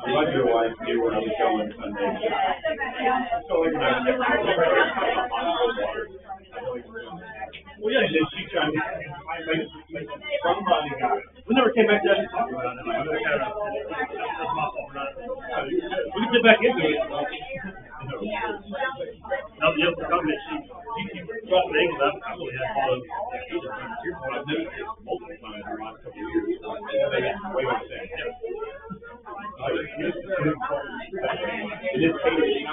I'm glad your wife knew where I was going Sunday. Well, yeah, and then she tried to somebody got it. We never came back to that and talked about it. Like, that's my fault for not. We can get back into it. Now, the other comment, she dropped the eggs up. I really had thought of your point. I've noticed it multiple times in the last couple of years. Way more sad. It is catering.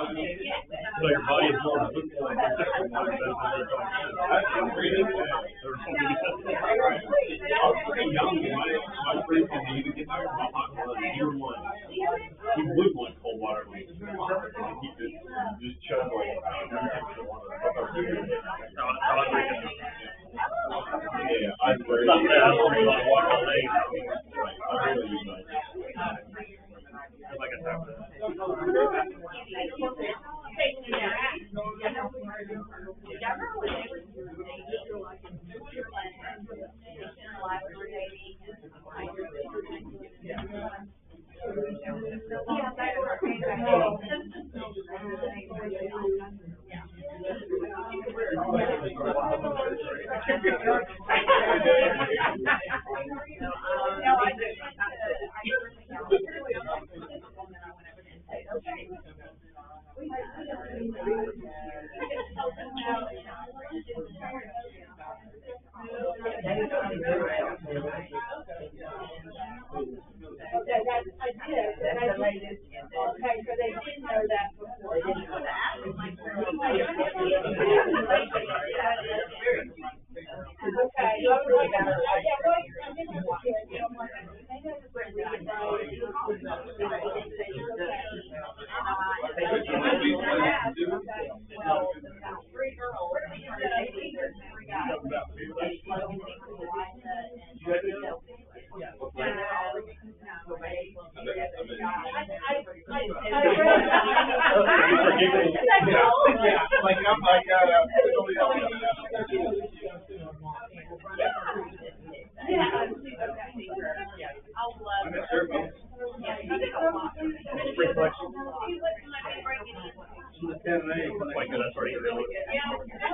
So your body is more of a good point. I was pretty young. My friend said he would get tired of my hot water. He would want cold water. He could just chug like yeah, I'd worry about water all day. I really use that. Like I said.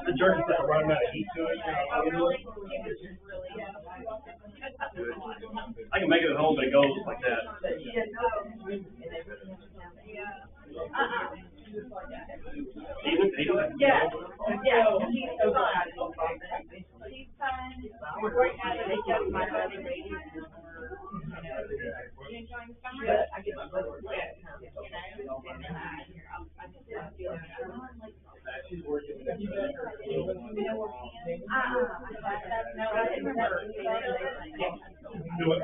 The jerky that running out of heat to it. I can make it at home, but it goes like that. Yeah. She's working with you. Do it.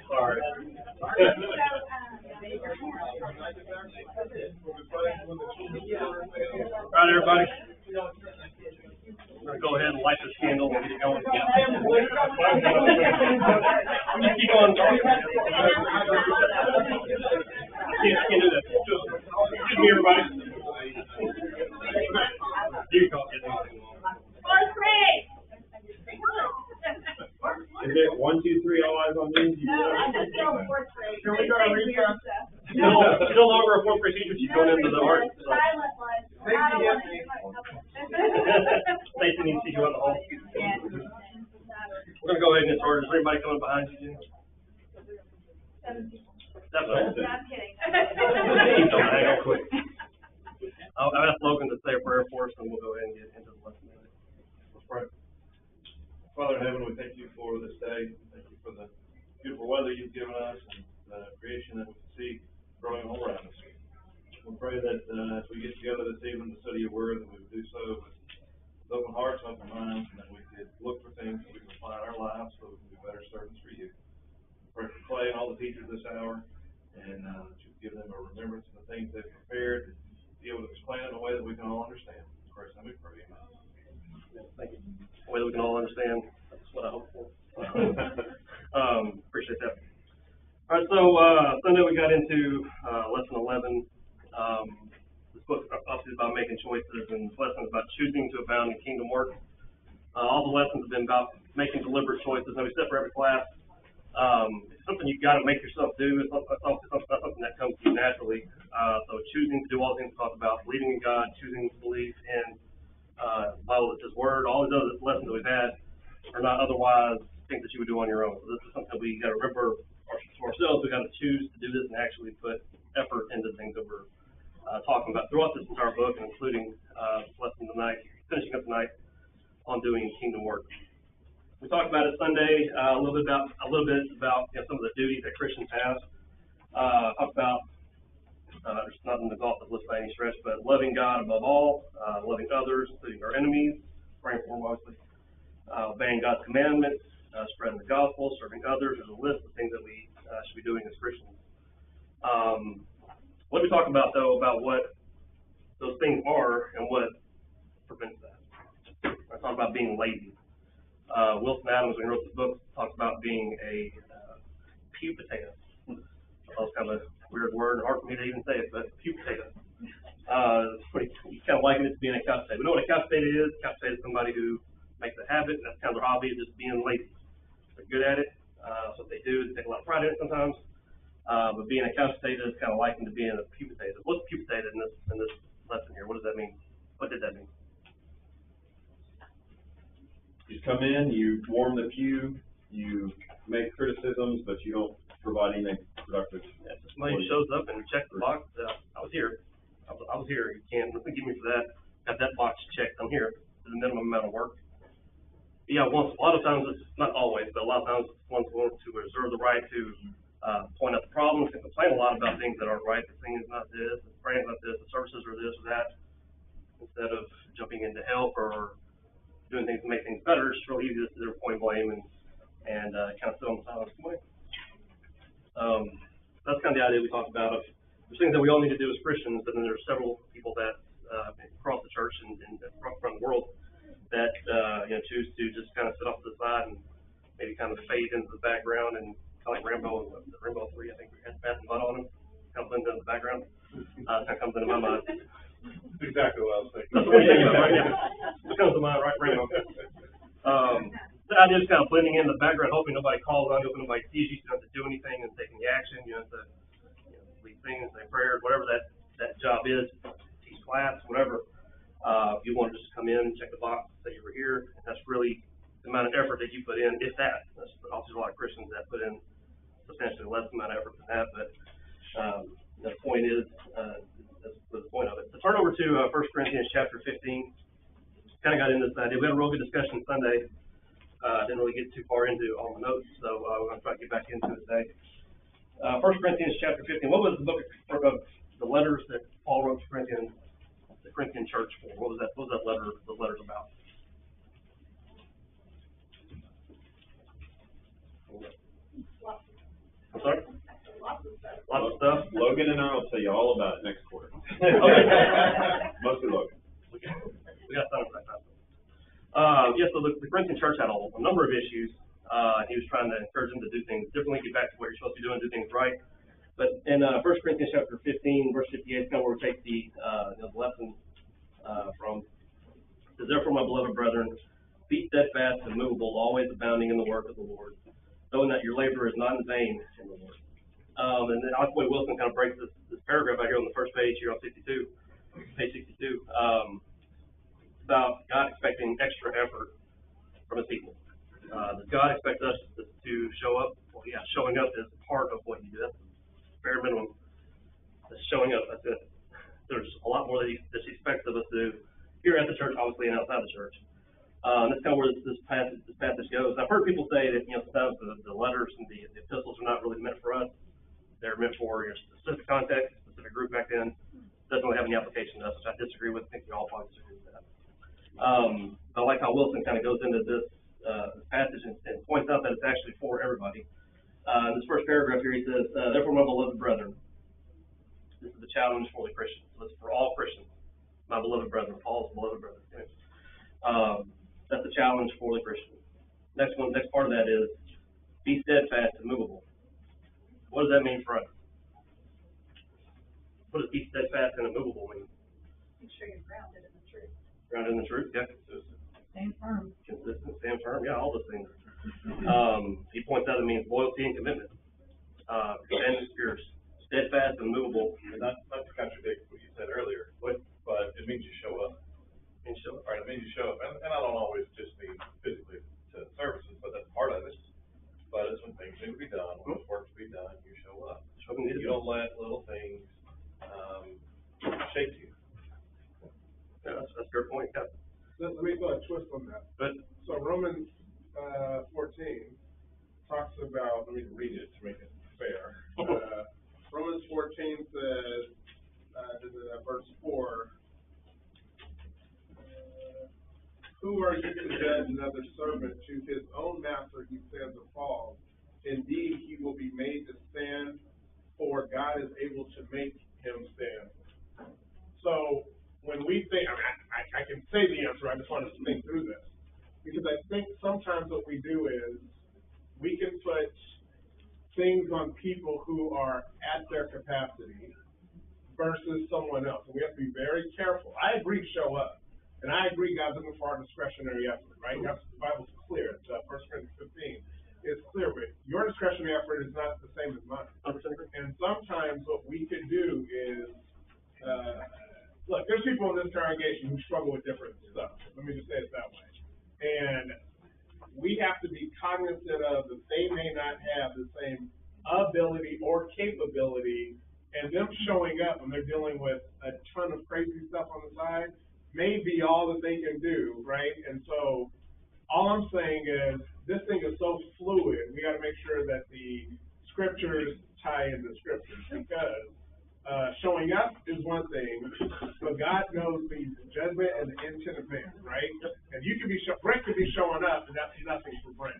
Sorry. Right, everybody. go ahead and light this candle and get it going. We just keep on talking. I can't do that. Excuse me, everybody. You can't get anything. Is it 1, 2, 3, all eyes on me? Can we go to recess? She's no longer a fourth grade teacher. She's going into the art. So. Stacy needs to go in the hall. We're gonna go ahead and get started. Is there anybody coming behind you, Jim? That's all. I'm kidding. Hang on quick. I'll ask Logan to say a prayer for us, and we'll go ahead and get into the lesson. Let's pray. Father in heaven, we thank you for this day. Thank you for the beautiful weather you've given us and the creation that we can see growing all around us. We pray that as we get together this evening to study your word, that we would do so with open hearts, open minds, and that we could look for things that we can apply in our lives so we can be better servants for you. Pray for Clay and all the teachers this hour, and that you give them a remembrance of the things they've prepared, to be able to explain it in a way that we can all understand. In Christ's name we pray. Amen. Thank you. A way that we can all understand. That's what I hope for. Appreciate that. All right, so Sunday we got into lesson 11. This book obviously is about making choices, and this lesson is about choosing to abound in kingdom work. All the lessons have been about making deliberate choices. Now, we said for every class, it's something you've got to make yourself do. It's not something that comes to you naturally. So choosing to do all the things we talked about, believing in God, choosing to believe in Bible, it's His Word, all these other lessons that we've had are not otherwise things that you would do on your own. So this is something we got to remember to ourselves. We got to choose to do this and actually put effort into things that we're talking about throughout this entire book, and including lesson tonight, finishing up tonight on doing kingdom work. We talked about it Sunday a little bit about some of the duties that Christians have. Talked about there's nothing exhaustive list by any stretch, but loving God above all, loving others, including our enemies, praying for them, obviously, obeying God's commandments, spreading the gospel, serving others. There's a list of things that we should be doing as Christians. What did we talk about, though, about what those things are and what prevents that? I talked about being lazy. Wilson Adams, when he wrote this book, talks about being a pew potato. That was kind of a weird word, hard for me to even say it, but pew potato. It's pretty, kind of liken it to being a couch potato. We know what a couch potato is. A couch potato is somebody who makes a habit, and that's kind of their hobby, is just being lazy. They're good at it. So what they do is take a lot of pride in it sometimes. But being a couch potato is kind of likened to being a pew potato. What's a pew potato in this lesson here? What does that mean? What did that mean? You come in, you warm the pew, you make criticisms, but you don't provide anything productive. Yeah, so somebody shows up and checks the box. I was here. I was here. You can't give me for that. Got that box checked. I'm here. It's the minimum amount of work. Yeah, a lot of times it's not always, but a lot of times one's going to reserve the right to point out the problems and complain a lot about things that aren't right. The singing's not this, the praying's not this, the services are this or that. Instead of jumping in to help or doing things to make things better, it's really easy to sit there, point blame, and kind of sit on the side of the way. That's kind of the idea we talked about. There's things that we all need to do as Christians, but then there's several people that across the church and around the world that choose to just kind of sit off to the side and maybe kind of fade into the background, and kind of like Rambo 3, I think we had Bath and Butt on him, kind of blends into the background. Kind of comes into my mind. That's exactly what I was thinking. That's what I'm thinking about, right? Yeah. It comes to mind, right, Rambo. The idea is kind of blending in the background, hoping nobody calls on you, hoping nobody sees you, so you don't have to do anything and take any action. You don't have to lead things, say prayers, whatever that job is, teach class, whatever. You want to just come in and check the box, say you were here, and that's really the amount of effort that you put in, if that. There's also a lot of Christians that put in substantially less amount of effort than that, but the point is, that's the point of it. So turn over to 1 Corinthians chapter 15. Kind of got into this idea. We had a real good discussion Sunday. Didn't really get too far into all the notes, so we're going to try to get back into it today. 1 Corinthians chapter 15. What was the book of the letters that Paul wrote to the Corinthian church for? What was that letter? The letters about? I'm sorry? Lots of stuff. Logan and I will tell you all about it next quarter. Okay. Mostly Logan. We got time for that. Yeah, so the Corinthian church had a number of issues. He was trying to encourage them to do things differently, get back to what you're supposed to be doing, do things right. But in 1 Corinthians chapter 15, verse 58, is kind of where we take the lesson from. It says, therefore, my beloved brethren, be steadfast and immovable, always abounding in the work of the Lord, knowing that your labor is not in vain in the Lord. And then Oswald Wilson kind of breaks this paragraph out here on the first page here on page 62, about God expecting extra effort from his people. Does God expect us to show up? Well, yeah, showing up is part of what you do. That's the bare minimum. That's showing up. That's it. There's a lot more that he expects of us to do here at the church, obviously, and outside the church. That's kind of where this passage goes. I've heard people say that, sometimes the letters and the epistles are not really meant for us. They're meant for your specific context, specific group back then. Doesn't really have any application to us, which I disagree with. I think we all probably disagree with that. I like how Wilson kind of goes into this passage and points out that it's actually for everybody. In this first paragraph here, he says, therefore, my beloved brethren, this is the challenge for the Christians. So it's for all Christians, my beloved brethren, Paul's beloved brethren. That's the challenge for the Christians. Next part of that is, be steadfast and movable. What does that mean for us? What does be steadfast and immovable mean? Make sure you're grounded in the truth. Grounded in the truth, yeah. Consistent. Stand firm. Consistent, stand firm, yeah, all those things. He points out it means loyalty and commitment. And you're steadfast and movable. And not to contradict what you said earlier, but it means you show up. And show up. Right, it means you show up. And I don't always just mean physically to services, but that's part of it. But it's when things need to be done, when there's work to be done, you show up. You don't let little things shake you. Yeah, that's a good point, yeah. Let me put a twist on that. But So Romans 14 talks about, let me read it to make it fair. Romans 14 says, verse 4, who are you to judge another servant? To his own master he stands or falls. Indeed, he will be made to stand, for God is able to make him stand. So when we think, I can say the answer, I just want to think through this. Because I think sometimes what we do is we can put things on people who are at their capacity versus someone else. And we have to be very careful. I agree, show up. And I agree God's looking for our discretionary effort, right? The Bible's clear. It's 1 Corinthians 15. It's clear, but your discretionary effort is not the same as mine. And sometimes what we can do is, look, there's people in this congregation who struggle with different stuff. Let me just say it that way. And we have to be cognizant of that they may not have the same ability or capability, and them showing up when they're dealing with a ton of crazy stuff on the side may be all that they can do, right? And so all I'm saying is this thing is so fluid, we got to make sure that the scriptures tie into scriptures, because showing up is one thing, but God knows the judgment and the intent of man, right? And you could be, Brent could be showing up, and that's nothing for Brent.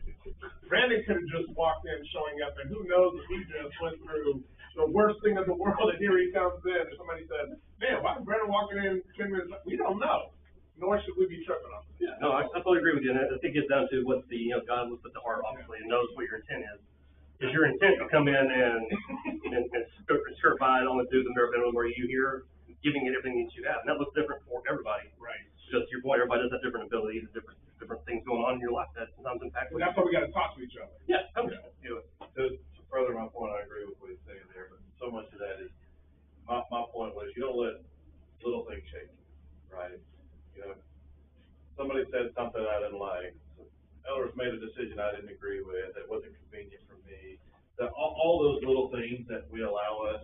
Brandon could have just walked in showing up, and who knows if he just went through the worst thing in the world, and here he comes in, and somebody says, man, why is Brandon walking in 10 minutes? We don't know, nor should we be tripping on it. yeah, no, I totally agree with you. And I think it gets down to what God looks at the heart, obviously, and knows what your intent is. Is your intent to come in and skirt by and only do the bare minimum, where you here giving it everything that you have? And that looks different for everybody. Right. Just your point, everybody does have different abilities, different things going on in your life that sometimes impact. But that's why we got to talk to each other. Yeah, To further my point, I agree with what he's saying there, but so much of that is, my point was, you don't let little things shake you, right? Somebody said something I didn't like. Elders made a decision I didn't agree with, that wasn't convenient for me. All those little things that we allow us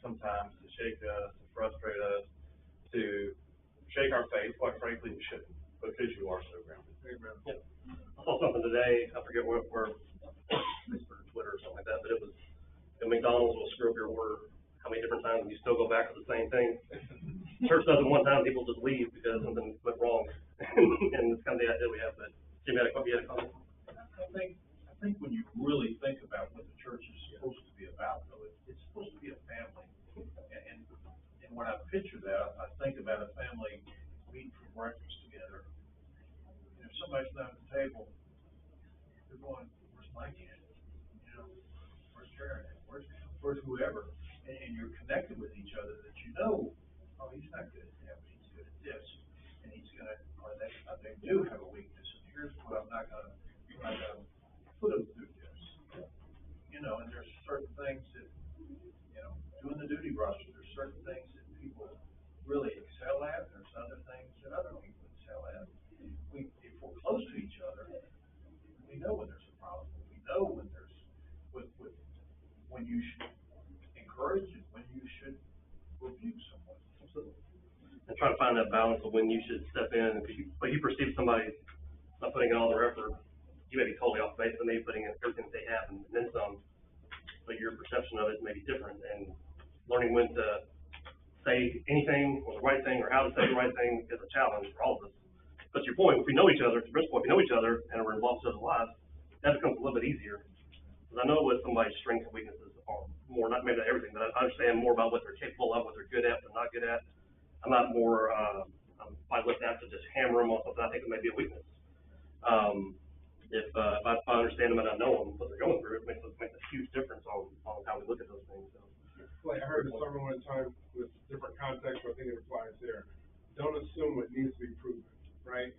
sometimes to shake us, to frustrate us, to shake our faith, quite frankly, we shouldn't, because you are so grounded. Amen. yeah. I saw something today, I forget where Facebook or Twitter or something like that, but it was, McDonald's will screw up your order how many different times, and you still go back to the same thing. Church does it one time, people just leave because something went wrong. And it's kind of the idea we have, but Jim, you had a comment? I think when you really think about what the church is supposed to be about, though, it's supposed to be a family. And when I picture that, I think about a family meeting for breakfast together. somebody's down at the table, they're going, where's Mike at? You know, where's Jared at? Where's whoever? And you're connected with each other that you know, oh, he's not good at that, but he's good at this. And he's gonna, or they do have a weakness, and here's what I'm not gonna put him through this. You know, and there's certain things that, you know, doing the duty roster, there's certain things that people really excel at, there's other things that other people excel at. If we're close to each other, we know when there's a problem, we know when there's, when you should encourage it, when you should rebuke someone. Absolutely. And try to find that balance of when you should step in, because you perceive somebody not putting in all their effort, you may be totally off base, and maybe putting in everything that they have and then some, but your perception of it may be different, and learning when to say anything or the right thing or how to say the right thing is a challenge for all of us. But to your point, if we know each other, to Brent's point, if we know each other and we're involved in other lives, that becomes a little bit easier. Because I know what somebody's strengths and weaknesses are more, not maybe not everything, but I understand more about what they're capable of, what they're good at, what they're not good at. I'm not more, if I look at to just hammer them on something I think it may be a weakness. If I understand them and I know them, what they're going through, it makes a huge difference on how we look at those things. So. Like I heard a sermon one time with different context, but I think it applies there. Don't assume what needs to be proven, right?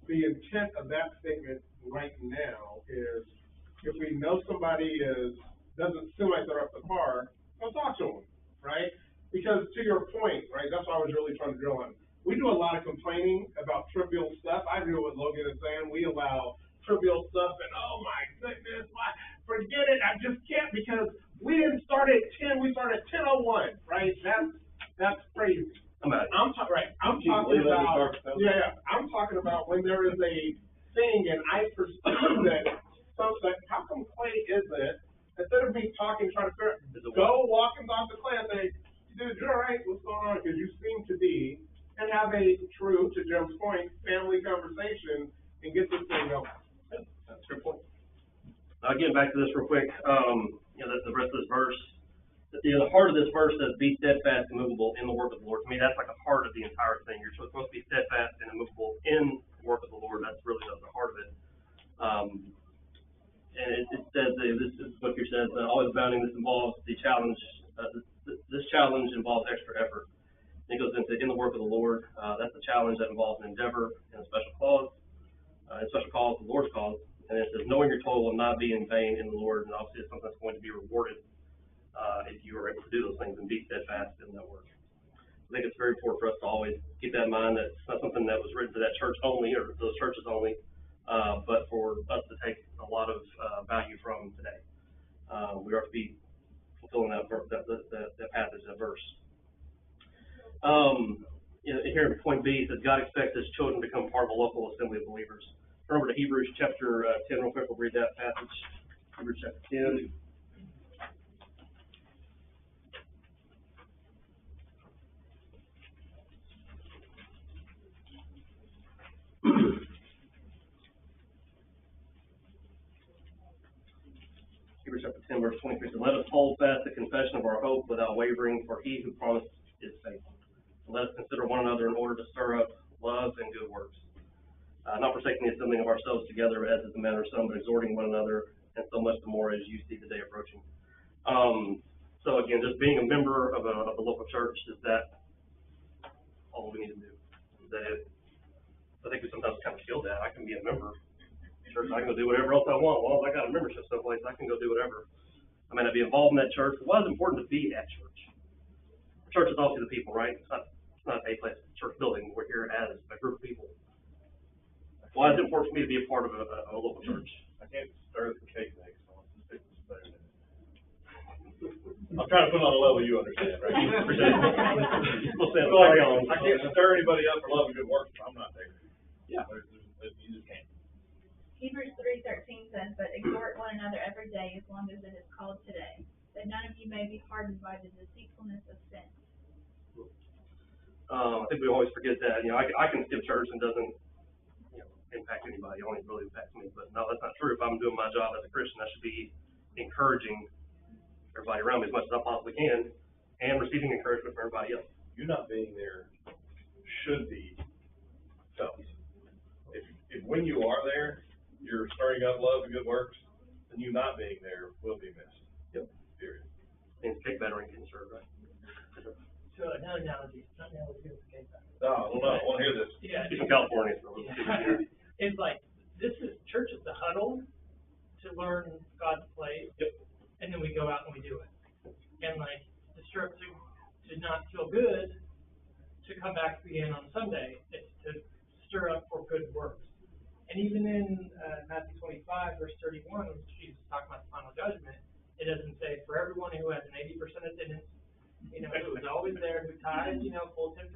The intent of that statement right now is if we know somebody doesn't seem like they're up to par, go talk to them, right? Because to your point, right, that's what I was really trying to drill on. We do a lot of complaining about trivial stuff. I agree with what Logan is saying. We allow trivial stuff and, oh my goodness, why? Forget it, I just can't because we didn't start at 10, we started at 10:01, right? That's crazy. I'm talking about, I'm talking about when there is a thing and I perceive that something, how come Clay isn't, instead of me talking, trying to figure out, go walk and talk to Clay and say, dude, you're all right, what's going on? Because you seem to be, and have a true, to Jim's point, family conversation and get this thing going. That's a good point. Again, back to this real quick, the rest of this verse, the heart of this verse says, be steadfast and immovable in the work of the Lord. To me, that's like a part of the entire thing. You're supposed to be steadfast and immovable in the work of the Lord. That's really the heart of it. And it says, this book here says, always abounding, this involves the challenge, this challenge involves extra effort. And it goes into in the work of the Lord. That's a challenge that involves an endeavor and a special cause. In special cause, the Lord's cause. And it says, knowing your toil will not be in vain in the Lord. And obviously, it's something that's going to be rewarded if you are able to do those things and be steadfast in that work. I think it's very important for us to always keep that in mind that it's not something that was written to that church only or those churches only, but for us to take a lot of value from today. We are to be fulfilling that passage, that verse. Here in point B, it says, God expects his children to become part of a local assembly of believers. Turn over to Hebrews chapter 10 real quick. We'll read that passage. Hebrews chapter 10. Hebrews chapter 10, verse 23 says, let us hold fast the confession of our hope without wavering, for he who promised is faithful. And let us consider one another in order to stir up love and good works. Not forsaking the assembling of ourselves together, as is the manner of some, but exhorting one another, and so much the more as you see the day approaching. So again, just being a member of a local church, is that all we need to do? Is that it? I think we sometimes kind of feel that. I can be a member. Church, I can go do whatever else I want. Well, if I got a membership someplace, I can go do whatever. I may not be involved in that church. Why is it important to be at church? Church is also the people, right? It's not a place, church building. We're here as a group of people. Why is it important for me to be a part of a local church? I can't stir the cake mix, so I'll just stick with spoon. I'm trying to put it on a level you understand, right? I can't stir anybody up for love and good works if I'm not there. Yeah. You just can't. Hebrews 3:13 says, but exhort one another every day as long as it is called today, that none of you may be hardened by the deceitfulness of sin. I think we always forget that. I can skip church and doesn't impact anybody. It only really impacts me. But no, that's not true. If I'm doing my job as a Christian, I should be encouraging everybody around me as much as I possibly can and receiving encouragement from everybody else. You not being there should be felt. If when you are there, you're stirring up love and good works, and you not being there will be missed. Yep. Period. And cake battering getting served, right? So another analogy, not analogy, it's cake batter. No, I don't know, I wanna hear this. Yeah. He's from California, so. Yeah. It's like, this is, church is the huddle to learn God's play. Yep. And then we go out and we do it. And like, to not feel good, to come back again on Sunday, it's to stir up for good works. And even in, Matthew 25, verse 31, when Jesus is talking about the final judgment, it doesn't say for everyone who has an 80% attendance, who is always there, who tithes, full 10%,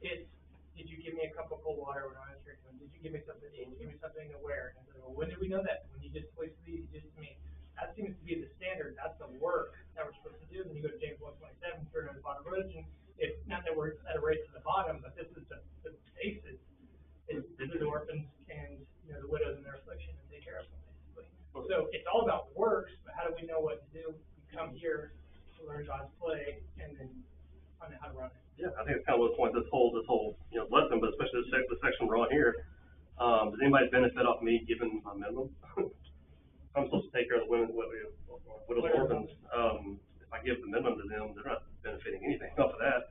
it's, did you give me a cup of cold water when I was drinking? Did you give me something to eat? Did you give me something to wear? And I said, well, when did we know that? When you just wasted these, just to me. That seems to be the standard. That's the work that we're supposed to do. And then you go to James 1:27, turn on the bottom of religion. It's not that we're at a race to the bottom, but this is the basis. Is visit the orphans and, the widows in their affliction and take care of them, basically. So it's all about works, but how do we know what to do? We come here to learn God's play and then find out how to run it. Yeah, I think it's kind of what the point of this whole lesson, but especially the section we're on here. Does anybody benefit off me giving my minimum? I'm supposed to take care of the women, widows, orphans. If I give the minimum to them, they're not benefiting anything off of that.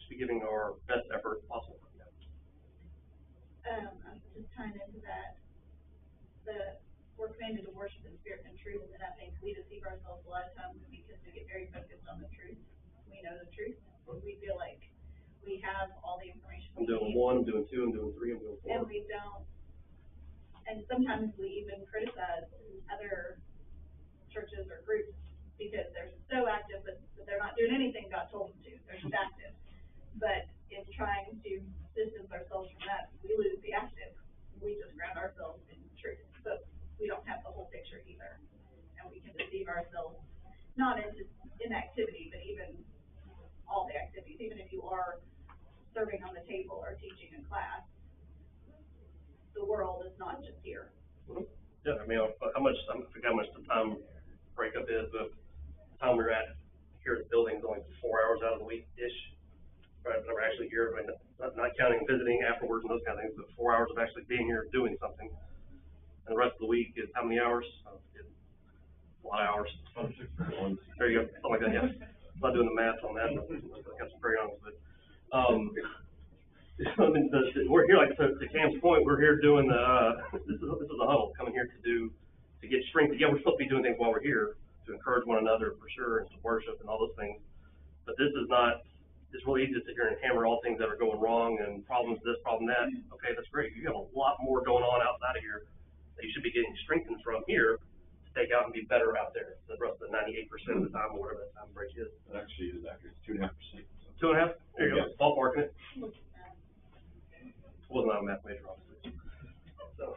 Just be giving our best effort possible. I'm just tying into that, we're commanded to worship in spirit and truth, and I think we deceive ourselves a lot of times because we get very focused on the truth. We know the truth. We feel like we have all the information. I'm doing 1, I'm doing 2, I'm doing 3, I'm doing 4. And we don't, and sometimes we even criticize other churches or groups because they're so active, but they're not doing anything God told them to. They're just active. But in trying to distance ourselves from that, we lose the active. We just ground ourselves in truth. But we don't have the whole picture either. And we can deceive ourselves, not into inactivity, but even all the activities. Even if you are serving on the table or teaching in class, the world is not just here. Mm-hmm. Yeah, I mean, I forgot how much the time breakup is, but the time we're at here at the building is only 4 hours out of the week-ish. Right, that we're actually here, I mean, not counting visiting afterwards and those kind of things, but 4 hours of actually being here doing something. And the rest of the week is how many hours? A lot of hours. There you go, something like that, yeah. I'm not doing the math on that, but I got some crayons, but, I mean, we're here, like, to Cam's point, we're here doing this is a huddle, coming here to get strength. Yeah, we're supposed to be doing things while we're here, to encourage one another for sure, and to worship and all those things. But this is not, it's really easy to sit here and hammer all things that are going wrong and problems this, problem that. Okay, that's great. You have a lot more going on outside of here that you should be getting strengthened from here to take out and be better out there the rest of the 98% of the time or whatever that time break is. It actually is accurate, 2.5%. 2.5? There you go. Yeah. Ballparking it. Wasn't a math major, obviously. So,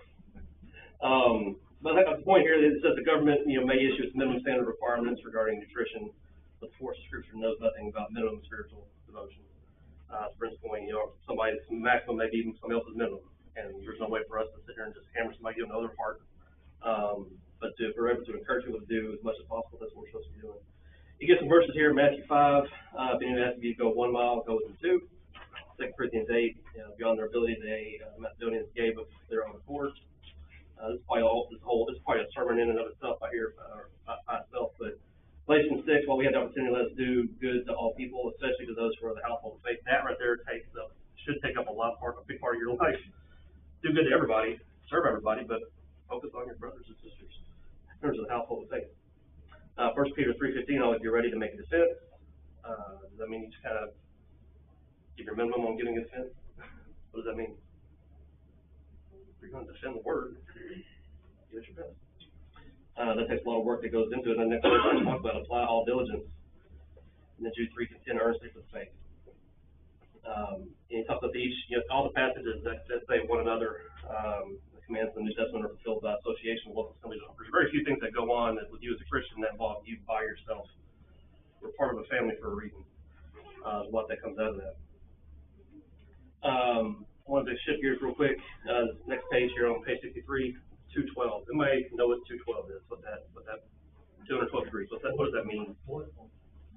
but I think the point here is it says the government, may issue its minimum standard requirements regarding nutrition, but the force of Scripture knows nothing about minimum spiritual devotion. For instance, somebody's maximum may be somebody else's minimum, and there's no way for us to sit here and just hammer somebody on the other part. But if we're able to encourage people to do as much as possible, that's what we're supposed to be doing. You get some verses here, Matthew 5, if anyone has to go 1 mile, go with them 2. 2 Corinthians 8, beyond their ability, the Macedonians gave of their own accord. This is probably a sermon in and of itself by itself, but Galatians 6, while we have the opportunity, let us do good to all people, especially to those who are the household of faith. That right there should take up a big part of your life. Do good to everybody, serve everybody, but focus on your brothers and sisters in terms of the household of faith. 1 Peter 3:15, always be ready to make a defense. Does that mean you just kind of give your minimum on giving a defense? What does that mean? If you're going to defend the word, give it your best. That takes a lot of work that goes into it. And the next verse I talk about, apply all diligence. And then Jude 3:10, earnestly for the faith. And he talks about all the passages that say one another, the commands of the New Testament are fulfilled by association with local assemblies. There's very few things that go on that with you as a Christian that involve you by yourself. We're part of a family for a reason. A lot that comes out of that. I wanted to shift gears real quick. Next page here on page 63, 212. Anybody know what 212 is? What that 212 degrees. What does that mean? Boiling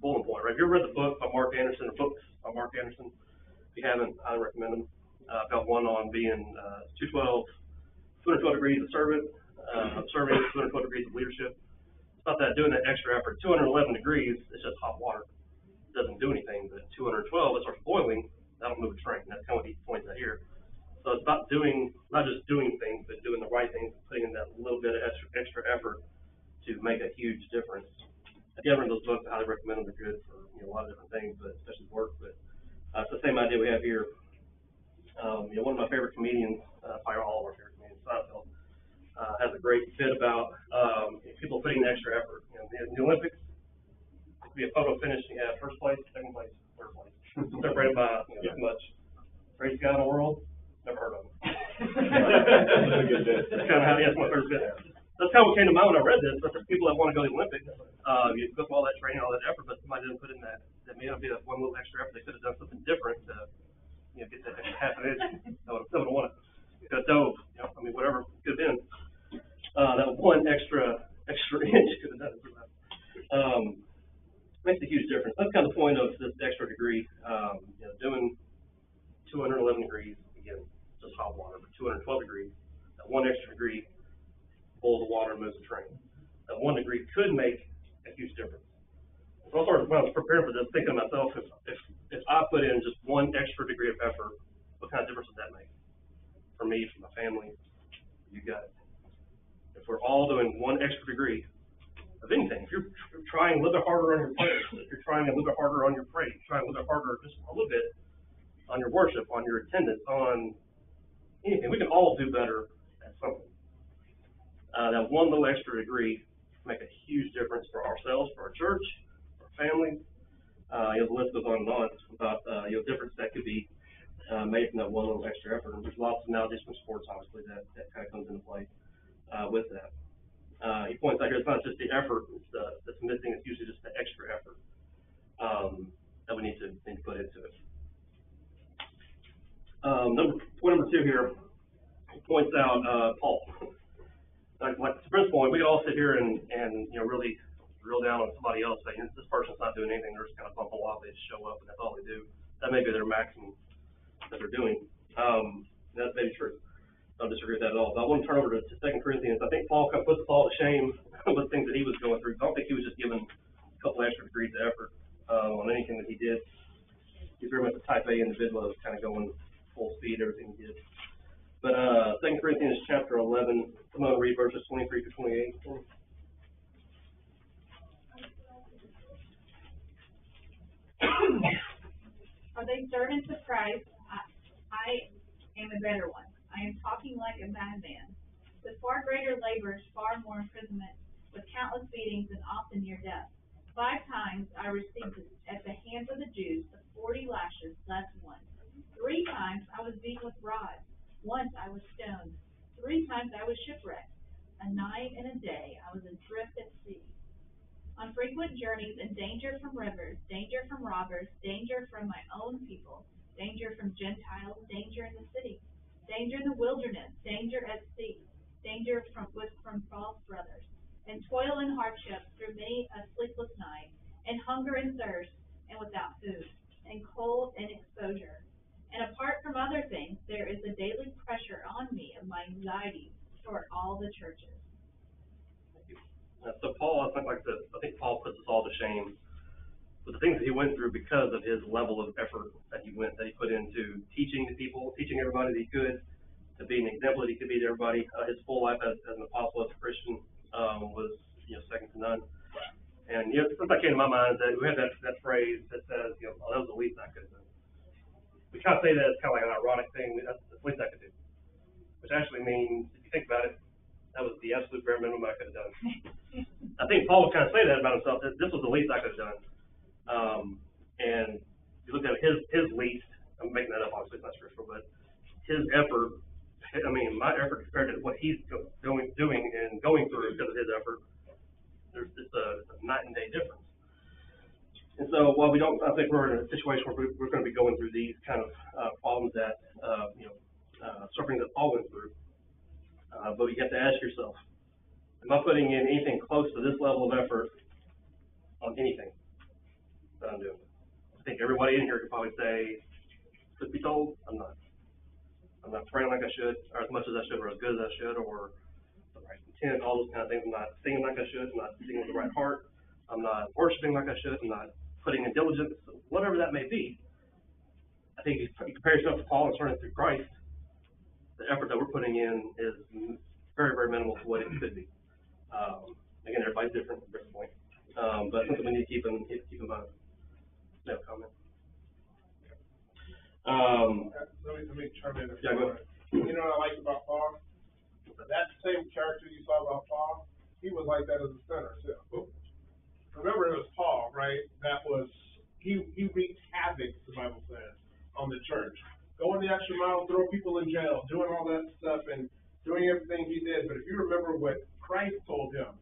point, right? Have you ever read the book by Mark Anderson, or books by Mark Anderson? If you haven't, I recommend them. If y'all got one on being, 212 degrees of serving, 212 degrees of leadership. It's not that doing that extra effort, 211 degrees, it's just hot water. It doesn't do anything, but 212, it starts boiling, that'll move a train. That's kind of what he points out here. So it's about not just doing things, but doing the right things, putting in that little bit of extra effort to make a huge difference. If you haven't read those books, I highly recommend them. They're good for, a lot of different things, but especially work. But, it's the same idea we have here. One of my favorite comedians, probably all of our favorite comedians, Seinfeld, has a great bit about, people putting in extra effort. In the Olympics, it could be a photo finish, you have first place, second place, third place. Separated by, this much. Greatest guy in the world, never heard of him. That's a good bit. That's kind of how, that's my first bit. That's kind of what came to mind when I read this, but there's people that want to go to the Olympics, you put all that training, all that effort, but somebody didn't put in that may not be that one little extra effort. They could have done something different to, get that extra half an inch. I would have wanted to dove, whatever it could have been. That one extra inch could have done it. Makes a huge difference. That's kind of the point of this extra degree, doing 211 degrees, again, just hot water, but 212 degrees, that one extra degree boils the water and moves the train. That 1 degree could make a huge difference. So when I was preparing for this, thinking to myself, if I put in just 1 extra degree of effort, what kind of difference would that make? For me, for my family, you got it. If we're all doing 1 extra degree of anything, if you're trying a little bit harder on your prayers, if you're trying a little bit harder on your praise, trying a little bit harder just a little bit on your worship, on your attendance, on anything, we can all do better at something. That 1 little extra degree make a huge difference for ourselves, for our church, for our families. The list goes on and on about difference that could be made from that 1 little extra effort. And there's lots of analogies from sports, obviously, that kind of comes into play with that. He points out here it's not just the effort that's missing; it's usually just the extra effort that we need to put into it. Point number 2 here, he points out Paul. Like the principle, we could all sit here and really drill down on somebody else, saying this person's not doing anything, they're just kind of bumping along, they just show up and that's all they do. That may be their maximum that they're doing. That may be true. I don't disagree with that at all. But I want to turn over to 2 Corinthians. I think Paul kind of puts Paul to shame with things that he was going through. I don't think he was just given a couple extra degrees of effort on anything that he did. He's very much a type A individual that was kind of going full speed, everything he did. But 2 Corinthians chapter 11, I'm going to read verses 23 to 28. Are they servants of Christ? I am a better one. I am talking like a madman. With far greater labors, far more imprisonment, with countless beatings, and often near death. 5 times I received at the hands of the Jews the 40 lashes less 1. 3 times I was beaten with rods. Once I was stoned. 3 times I was shipwrecked. A night and a day I was adrift at sea. On frequent journeys and danger from rivers, danger from robbers, danger from my own people, danger from Gentiles, danger in the city, danger in the wilderness, danger at sea, danger from false brothers, and toil and hardship through many a sleepless night, and hunger and thirst, and without food, and cold and exposure. And apart from other things, there is a daily pressure on me of my anxiety toward all the churches. So Paul, I think Paul puts us all to shame with the things that he went through because of his level of effort that he put into teaching the people, teaching everybody that he could, to be an example that he could be to everybody. His full life as an apostle, as a Christian, was second to none. And something that came to my mind is that we have that phrase that says, that was the least I could have done. We kind of say that as kind of like an ironic thing. That's the least I could do, which actually means, if you think about it, that was the absolute bare minimum I could have done. I think Paul would kind of say that about himself, that this was the least I could have done. And if you look at his least, I'm making that up, obviously it's not scriptural, but his effort, my effort compared to what he's doing and going through because of his effort, it's a night and day difference. And so while I think we're in a situation where we're going to be going through these kind of problems that, suffering that Paul went through, but you have to ask yourself, am I putting in anything close to this level of effort on anything that I'm doing? I think everybody in here could probably say, truth be told, I'm not. not praying like I should, or as much as I should, or as good as I should, or the right intent, all those kind of things. I'm not singing like I should, I'm not singing with the right heart, I'm not worshiping like I should, I'm not putting in diligence, whatever that may be. I think if you compare yourself to Paul and starting through Christ, the effort that we're putting in is very, very minimal to what it could be. Again, everybody's different at this point, but something we need to keep in mind. No comment. Let me chime in. Yeah, go ahead. You know what I like about Paul? That same character you saw about Paul, he was like that as a sinner too. Remember, it was Paul, right? That was, he wreaked havoc, the Bible says, on the church. Going the extra mile, throw people in jail, doing all that stuff and doing everything he did. But if you remember what Christ told him,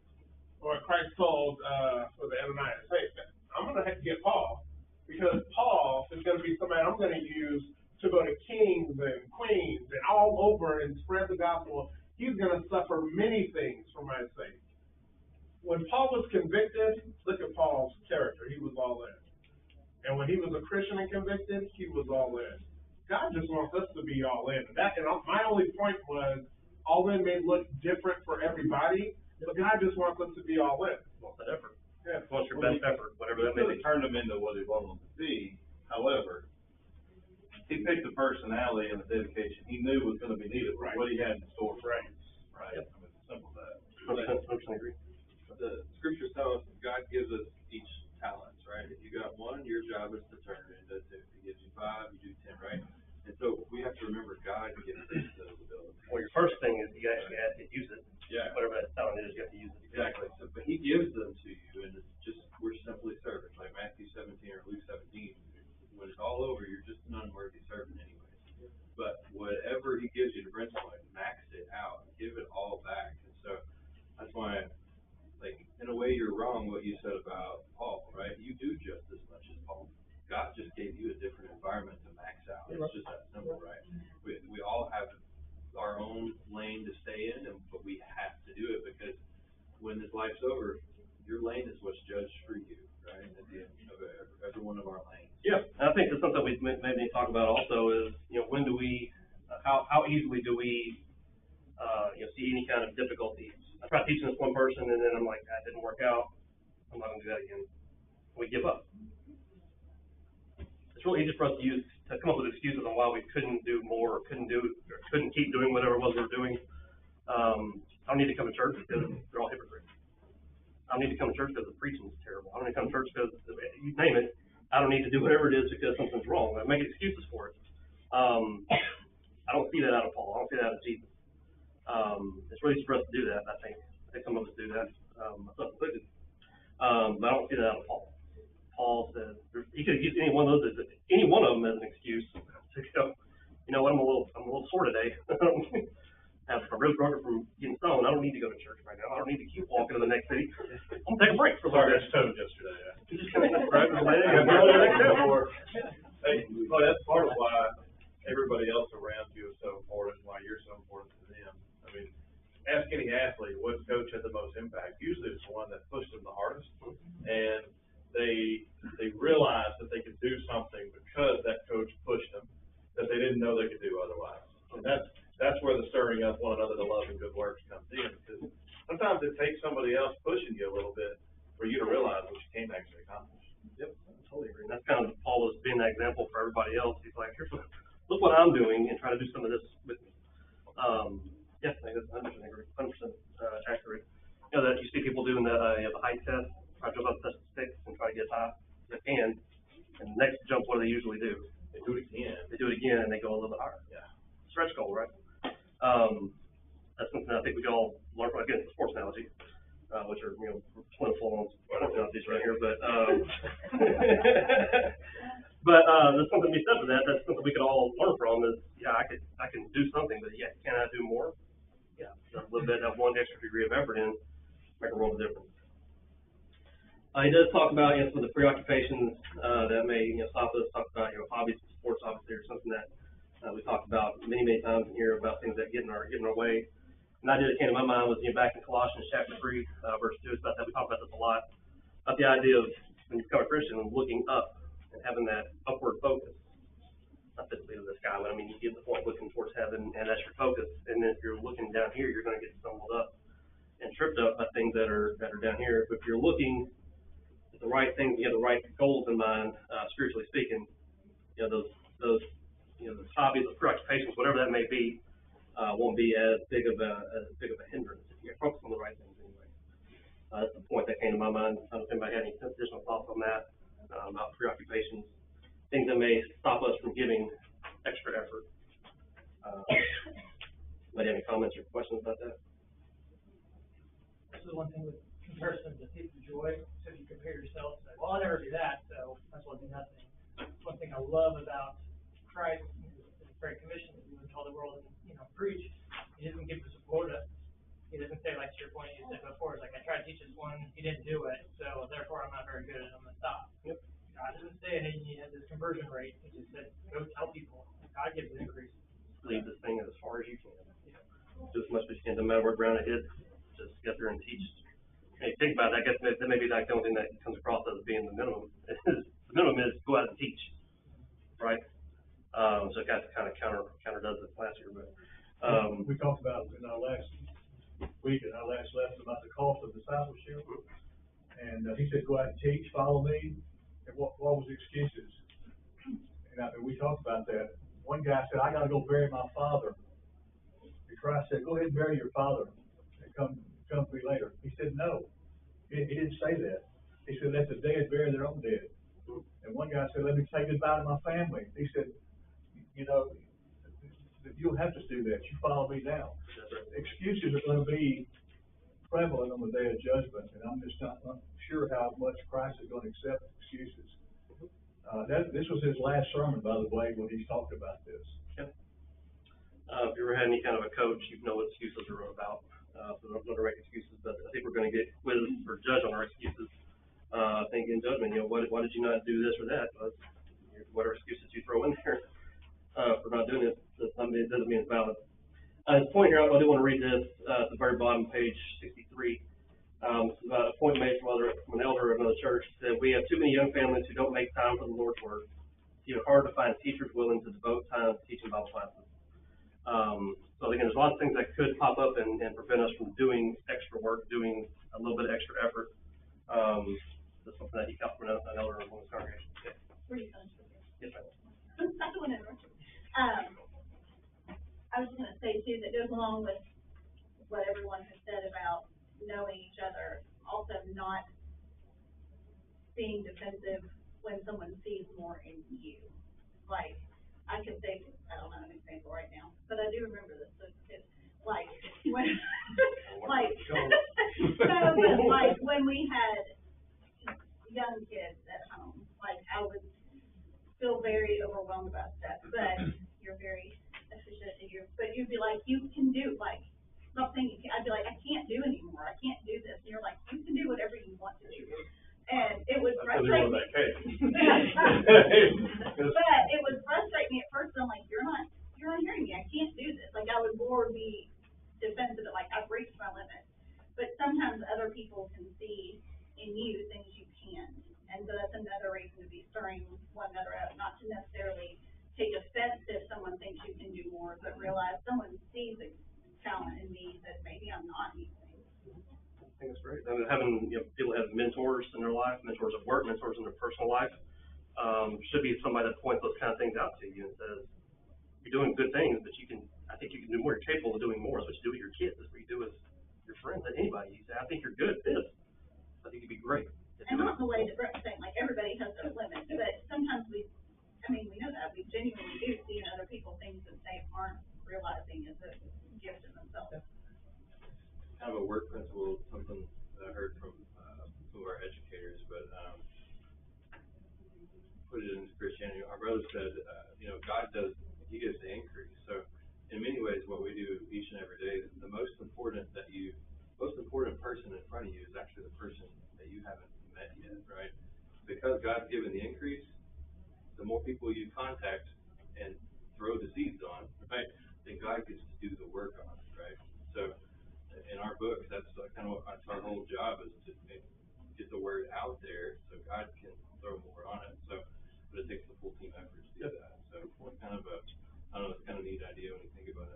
or Christ told the Ananias, hey, I'm going to have to get Paul, because Paul is going to be somebody I'm going to use to go to kings and queens and all over and spread the gospel. He's going to suffer many things for my sake. When Paul was convicted, look at Paul's character. He was all in. And when he was a Christian and convicted, he was all in. God just wants us to be all in. And my only point was, all in may look different for everybody, but God just wants us to be all in. Wants that effort. Yeah. Wants your best effort, whatever that may be. He turned them into what he wanted them to be. However, he picked the personality and the dedication he knew was going to be needed for what he had in store for us. Right? Yep. I mean, it's simple as that. 100% agree. The scriptures tell us God gives us each talents, right? If you got one, your job is to turn it into two. If he gives you 5, you do 10, right? And so we have to remember God gives us those abilities. Well, your first thing is you actually have to use it. Yeah. Whatever that talent is, you have to use it. Exactly. So, but he gives them to you, and it's just, we're simply servants, like Matthew 17 or Luke 17. When it's all over, you're just an unworthy servant anyways. But whatever he gives you to bring to life, max it out, give it all back. And so that's why, like, in a way, you're wrong what you said about Paul, right? You do just as much as Paul. God just gave you a different environment to max out. It's just that simple, right? We all have our own lane to stay in, but we have to do it, because when this life's over, your lane is what's judged for you, right? At the end of every one of our lanes. Yeah, and I think that's something we maybe need to talk about also is, when do we, how easily do we, see any kind of difficulties? I tried teaching this one person, and then I'm like, that didn't work out. I'm not going to do that again. We give up. It's really easy for us to come up with excuses on why we couldn't do more, or couldn't keep doing whatever it was we were doing. I don't need to come to church because they're all hypocrites. I don't need to come to church because the preaching is terrible. I don't need to come to church because, you name it, I don't need to do whatever it is because something's wrong. I make excuses for it. I don't see that out of Paul. I don't see that out of Jesus. It's really easy for us to do that, I think. I think some of us do that, myself included. But I don't see that out of Paul. Paul says he could have used any one of them as an excuse to go, you know what, I'm a little sore today. Have a rib broken from getting stoned. I don't need to go to church right now. I don't need to keep walking to the next city. I'm gonna take a break for a little bit. Toad yesterday. You just kind of grab his leg and Yeah. go to the next step. Hey, well, that's part of why everybody else around you is so important, why you're so important to them. I mean, ask any athlete, what coach had the most impact? Usually it's the one that pushed them the hardest, and they realized that they could do something because that coach pushed them that they didn't know they could do otherwise. And that's where the stirring up one another to love and good works comes in, because sometimes it takes somebody else pushing you a little bit for you to realize what you can't actually accomplish. Yep, I totally agree. And that's kind of Paul was being that example for everybody else. He's like, look what I'm doing, and try to do some of this with me. Yeah, I think that's 100% agree, 100% accurate. That you see people doing the height test, try to jump up the sticks and try to get as high as they can. And the next jump, what do they usually do? They do it again. They do it again, and they go a little bit higher. Yeah. Stretch goal, right? That's something I think we can all learn from. Again, it's a sports analogy, which are, plentiful on sports analogies right here, but, but, there's something to be said for that. That's something we can all learn from is, yeah, I can do something, but yeah, can I do more? Yeah, a little bit, that one extra degree of effort in, make a world of difference. He does talk about, some of the preoccupations, that may, stop us, talk about, hobbies, sports, obviously, or something that, we talked about many, many times in here about things that get in our way. An idea that came to my mind was, back in Colossians chapter 3, verse 2, it's about that, we talk about this a lot, about the idea of when you become a Christian, looking up and having that upward focus. Not physically to the sky, but I mean, you get the point looking towards heaven. have, and that's your focus. And if you're looking down here, you're gonna get stumbled up and tripped up by things that are down here. But if you're looking at the right things, you have the right goals in mind, spiritually speaking, you know, those hobbies, those preoccupations, whatever that may be, won't be as big of a hindrance if you focus on the right things anyway. That's the point that came to my mind. I don't know if anybody had any additional thoughts on that, about preoccupations, things that may stop us from giving extra effort. Anybody have any comments or questions about that? This is one thing with comparison to Thief of Joy. So if you compare yourself, say, well, I'll never do that, so that's why I do nothing. One thing I love about Christ, the Great Commission, that he went to all the world and, preach. He doesn't give us a quota. He doesn't say, like to your point you said before, it's like, I tried to teach this one, he didn't do it, so therefore I'm not very good and I'm gonna stop. Yep. God doesn't say, hey, you have this conversion rate. He just said, go tell people. God gives an increase. Leave this thing as far as you can. Do as much as you can, no matter what ground it hits, just get there and teach. And you think about it, I guess that may be like the only thing that comes across as being the minimum. The minimum is go out and teach, right? So it kind of counter does it last year, but, We talked about in our last week, in our last lesson, about the cost of discipleship. And he said, go out and teach, follow me. And what was the excuses? And we talked about that. One guy said, I gotta go bury my father. And Christ said, go ahead and bury your father and come to me later. He said, no. He didn't say that. He said, let the dead bury their own dead. And one guy said, let me say goodbye to my family. He said, you don't have to do that. You follow me now. Excuses are going to be prevalent on the day of judgment, and I'm just not sure how much Christ is going to accept excuses. This was his last sermon, by the way, when he talked about this. if you ever had any kind of a coach, you know what excuses are about. So don't direct excuses, but I think we're going to get quizzed or judged on our excuses. I think in judgment, why did you not do this or that? Whatever excuses you throw in there for not doing it, doesn't mean it's valid. At this point here, I do want to read this at the very bottom, page 63. This is about a point made from an elder of another church. It said, we have too many young families who don't make time for the Lord's Word. It's even hard to find teachers willing to devote time to teaching Bible classes. So again, there's a lot of things that could pop up and prevent us from doing extra work, doing a little bit of extra effort. That's something that he got from an elder in one of his congregations. Yeah. Were you finished with this? Yes, ma'am. I don't want to interrupt you. I was just gonna say too, that goes along with what everyone has said about knowing each other, also not being defensive when someone sees more in you. Like, I could say, I don't know an example right now, but I do remember this, so it's like, when, like, no, but like, when we had young kids at home, like, I would feel very overwhelmed about stuff, but you're very efficient and but you'd be like, you can do, like, not saying you can, I'd be like, I can't do anymore, I can't do this, and you're like, you can do whatever you want to do, and it would frustrate me. But it would frustrate me at first, I'm like, you're not hearing me, I can't do this, like, I would more be defensive, like, I've reached my limit, but sometimes other people can see in you things you can't, and so that's another reason to be stirring one another up, not to necessarily take offense if someone thinks you can do more, but realize someone sees a talent in me that maybe I'm not using. I think that's great. I mean, having people have mentors in their life, mentors at work, mentors in their personal life, should be somebody that points those kind of things out to you and says, you're doing good things, but I think you can do more. You're capable of doing more. That's what you do with your kids. That's what you do with your friends and anybody. You say, I think you're good at this. I think you'd be great. And not in the way that Brett's saying, like, everybody has their limits, but sometimes we know that. We genuinely do see in other people things that they aren't realizing is a gift in themselves. Kind of a work principle, something that I heard from some of our educators, but put it into Christianity. Our brother said, God He gives the increase. So in many ways, what we do each and every day, the most important person in front of you is actually the person that you haven't met yet, right? Because God's given the increase, the more people you contact and throw the seeds on, right, then God gets to do the work on it, right? So in our book, that's kind of that's our whole job, is to get the word out there so God can throw more on it. So, but it takes a full team effort to do that. So it's kind of a neat idea when you think about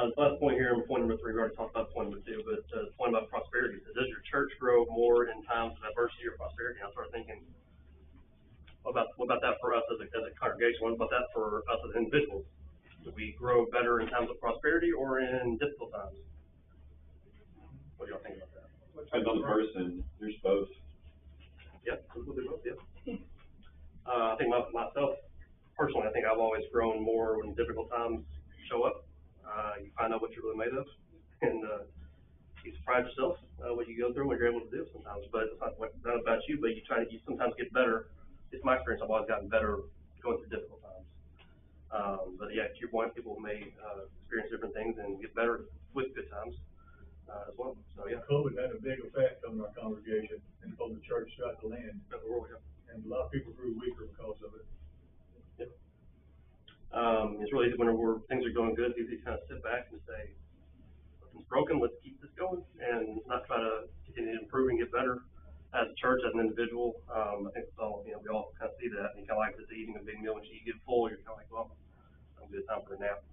The last point here, and point number 3, we already talked about point number 2, but, the point about prosperity, so does your church grow more in times of adversity or prosperity? I started thinking, what about that for us as a congregation? What about that for us as individuals? Do we grow better in times of prosperity or in difficult times? What do y'all think about that? Depends on the person, there's both. Yep, completely both, yep. I think myself, personally, I think I've always grown more when difficult times show up. You find out what you're really made of, and, you surprise yourself, what you go through, what you're able to do sometimes, but it's not about you, but you sometimes get better. It's my experience, I've always gotten better going through difficult times. But yeah, to your point, people may, experience different things and get better with good times, as well, so yeah. COVID had a big effect on our congregation and on the church throughout the land. And a lot of people grew weaker because of it. Yep. It's really easy whenever things are going good, it's easy to kind of sit back and say, nothing's broken, let's keep this going, and not try to continue to improve and get better as a church, as an individual. I think it's all, we all kind of see that, and you kind of like this eating a big meal, when you get full, you're kind of like, well, I'm good, time for a nap.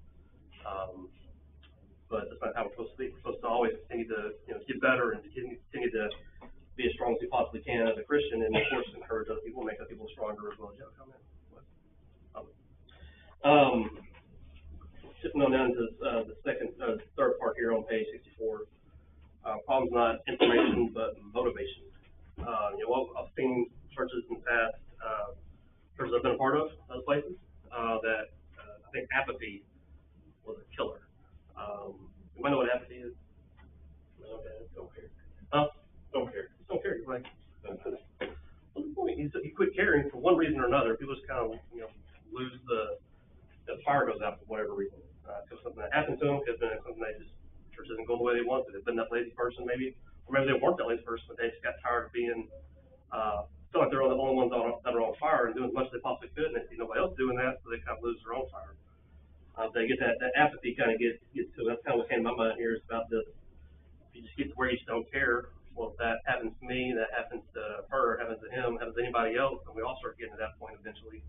But that's not how we're supposed to be. We're supposed to always continue to, get better and continue to be as strong as we possibly can as a Christian, and of course encourage other people, make other people stronger as well. Joe, comment. Shifting on down to the third part here on page 64. Problem's not information, but motivation. I've seen churches in the past, churches I've been a part of, those places, that I think apathy was a killer. You might know what apathy is? Okay, don't care. Don't care. Just don't care. Like, what's the point? You quit caring for one reason or another. People just kind of, lose the fire goes out for whatever reason. Because something that happened to them, because something church isn't going the way they wanted. They've been that lazy person maybe, or maybe they weren't that lazy person, but they just got tired of being, feel like they're the only ones that are on fire and doing as much as they possibly could, and they see nobody else doing that, so they kind of lose their own fire. They get that apathy kind of gets to them. That's kind of what came to my mind here is about this. If you just get to where you just don't care, well, if that happens to me, that happens to her, happens to him, happens to anybody else, and we all start getting to that point eventually.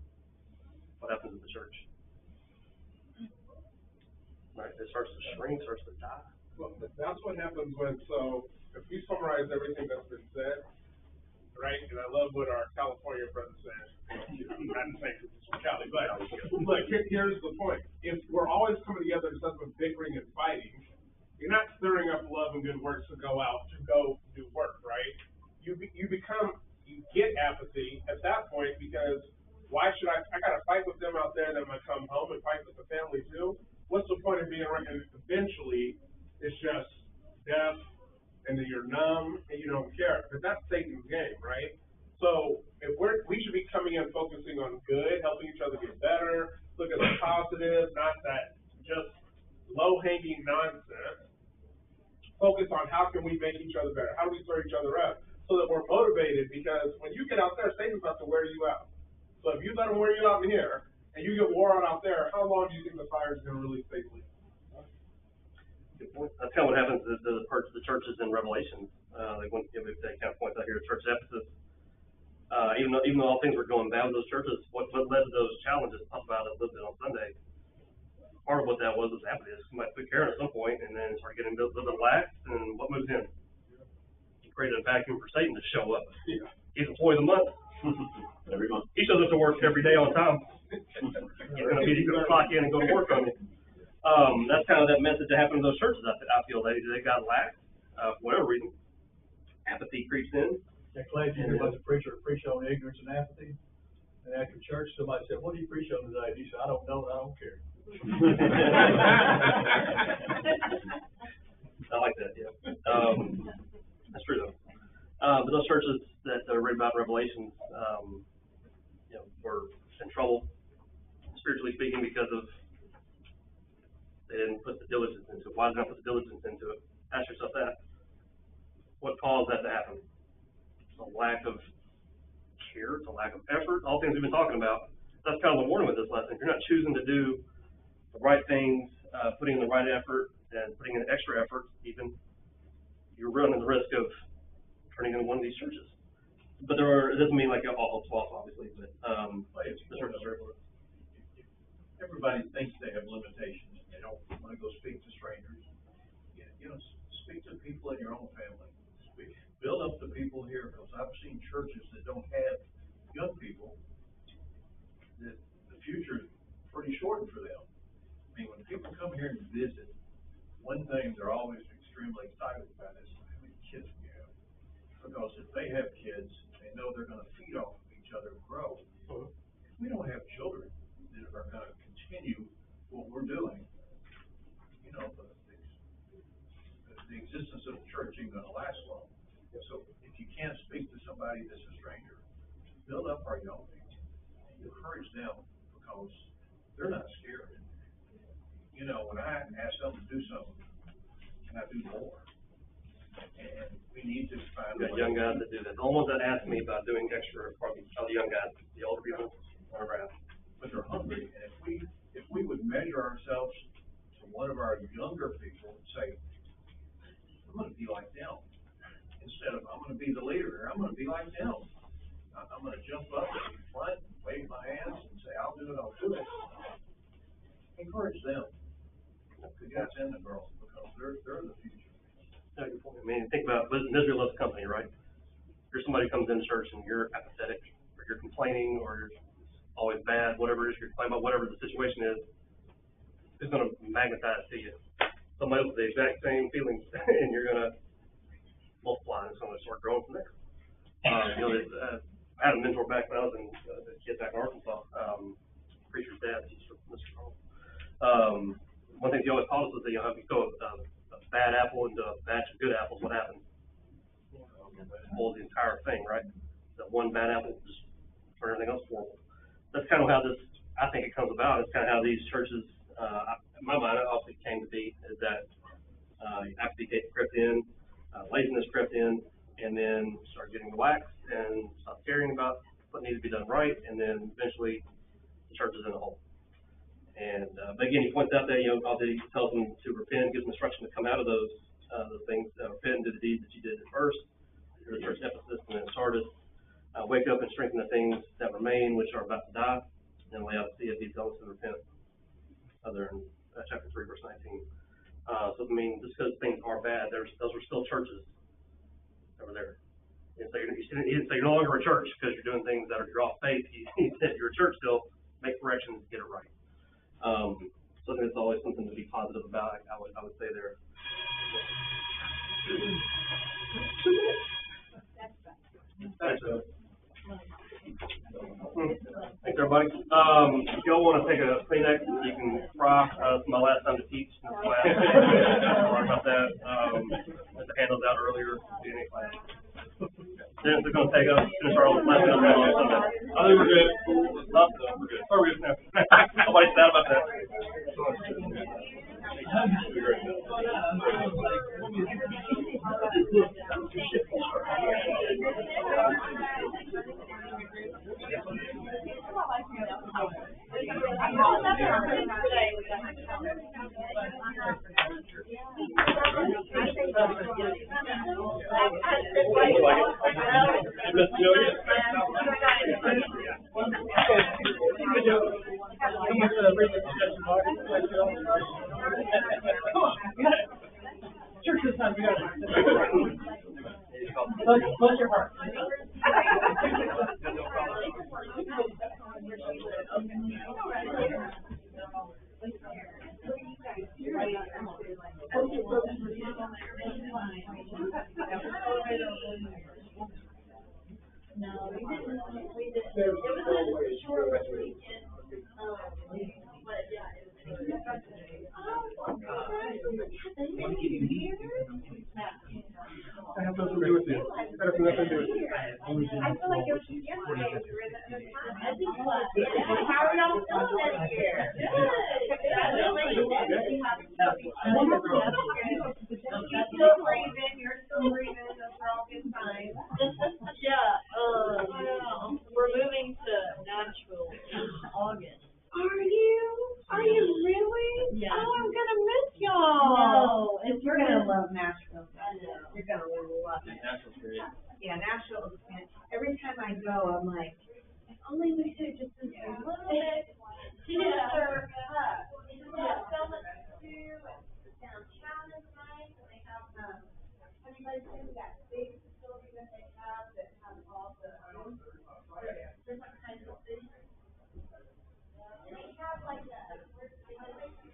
What happens in the church? Right, it starts to shrink, starts to die. Well, that's what happens if we summarize everything that's been said, right, and I love what our California brother said, not to say this is from Cali, but look, here's the point. If we're always coming together instead of bickering and fighting, you're not stirring up love and good works to go do work, right? You get apathy at that point because why should I gotta fight with them out there, then I come home and fight with the family too? What's the point of being around? And eventually, it's just death, and then you're numb, and you don't care. But that's Satan's game, right? So if we should be coming in focusing on good, helping each other get better, look at the positive, not that just low-hanging nonsense. Focus on how can we make each other better? How do we stir each other up? So that we're motivated, because when you get out there, Satan's about to wear you out. So if you let him wear you out in here, and you get wore out there, how long do you think the fire is going to really stay clean? Good point. That's kind of what happens to the churches in Revelation. They kind of point out here, the church of Ephesus. Even though all things were going bad with those churches, what led to those challenges? Talked about it a little bit on Sunday. Part of what that was apathy. Somebody quit caring at some point, and then started getting a little bit lax. And what moves in? He created a vacuum for Satan to show up. Yeah. He's employee of the month. Every month. He shows up to work every day on time. He's gonna clock in and go to work on you. That's kind of that message that happened to those churches. I feel they got lax for whatever reason. Apathy creeps in. Yeah, Clay, did you hear about the preacher preach on ignorance and apathy? And after church, somebody said, "What do you preach on today?" And he said, "I don't know, and I don't care." I like that. Yeah, that's true though. But those churches that are read about in Revelations, were in trouble, spiritually speaking, because of they didn't put the diligence into it. Why did they not put the diligence into it? Ask yourself that. What caused that to happen? It's a lack of care, it's a lack of effort, all things we've been talking about. That's kind of the warning with this lesson. If you're not choosing to do the right things, putting in the right effort, and putting in extra effort even, you're running the risk of turning into one of these churches. But it doesn't mean like all false, obviously, but the churches are. Everybody thinks they have limitations. don't wanna go speak to strangers. You know, speak to people in your own family. Build up the people here, because I've seen churches that don't have young people, that the future's pretty short for them. I mean, when people come here and visit, one thing they're always extremely excited about is how many kids we have. Because if they have kids, they know they're gonna feed off of each other and grow. If we don't have children that are gonna continue what we're doing, you know, the existence of the church ain't gonna last long. So if you can't speak to somebody that's a stranger, build up our young people, encourage them, because they're not scared. You know, when I ask them to do something, can I do more? And we need to find. We've got young guys that do that. The ones that ask me about doing extra are probably the young guys, the older people are around. But they're hungry, and if we would measure ourselves to one of our younger people and say, I'm gonna be like them, instead of, I'm gonna be the leader, I'm gonna be like them. I'm gonna jump up and be front, wave my hands and say, I'll do it. Encourage them, the guys and the girls, because they're the future. I mean, think about, misery loves company, right? If you're somebody who comes into church and you're apathetic, or you're complaining, or you're always bad, whatever it is, you're complaining about, whatever the situation is, it's gonna magnetize to you. Somebody else with the exact same feelings, and you're gonna multiply, and it's gonna start growing from there. You know, I had a mentor back when I was in, a kid back in Arkansas, preacher's dad, Mr. Carl. One thing he always taught us was that, you know, if you throw a bad apple into a batch of good apples, what happens? Spoils the entire thing, right? That one bad apple just turn everything else horrible. That's kind of how this, I think it comes about. It's kind of how these churches, in my mind, it also came to be, is that apathy crept in, laziness crept in, and then started getting relaxed and stopped caring about what needed to be done right, and then eventually the church is in a hole. And but again, he points out that, you know, he tells them to repent, gives them instruction to come out of those things, repent and do the deeds that you did at first, the church at Ephesus and then Sardis, wake up and strengthen the things that remain, which are about to die, and Laodicea, he tells us to repent. Other in chapter 3, verse 19. So I mean, just because things are bad, those were still churches over there. He didn't say you're no longer a church because you're doing things that are off faith. He said you're a church still, make corrections, get it right. So I think it's always something to be positive about. I would say there. Thanks, everybody. If y'all want to take a Kleenex, you can fry. It's my last time to teach in this class. Sorry about that. Put the handles out earlier. Then they're going to take us, finish our own lesson on Sunday. I think we're good. We're good. Oh, we're good now. Nobody's sad about that. Church this time, we got it. Close your heart. No, we didn't. It was a short weekend. But yeah, I have nothing to do with you. I have nothing to do with you. I feel like it was just yesterday we were in the class. How are y'all feeling this year? You're still breathing, those are all good signs. Yeah, we're moving to Nashville in August. Are you really? Yeah. Oh, I'm gonna miss y'all. No, you're gonna love Nashville. I know. You're gonna love it. Nashville's great. Yeah, Nashville is fantastic. Every time I go, I'm like, if only we could just do a little bit. She did her, downtown is nice, and they have, have you guys seen that big facility that they have that has all the, different kinds of things? And they have like a,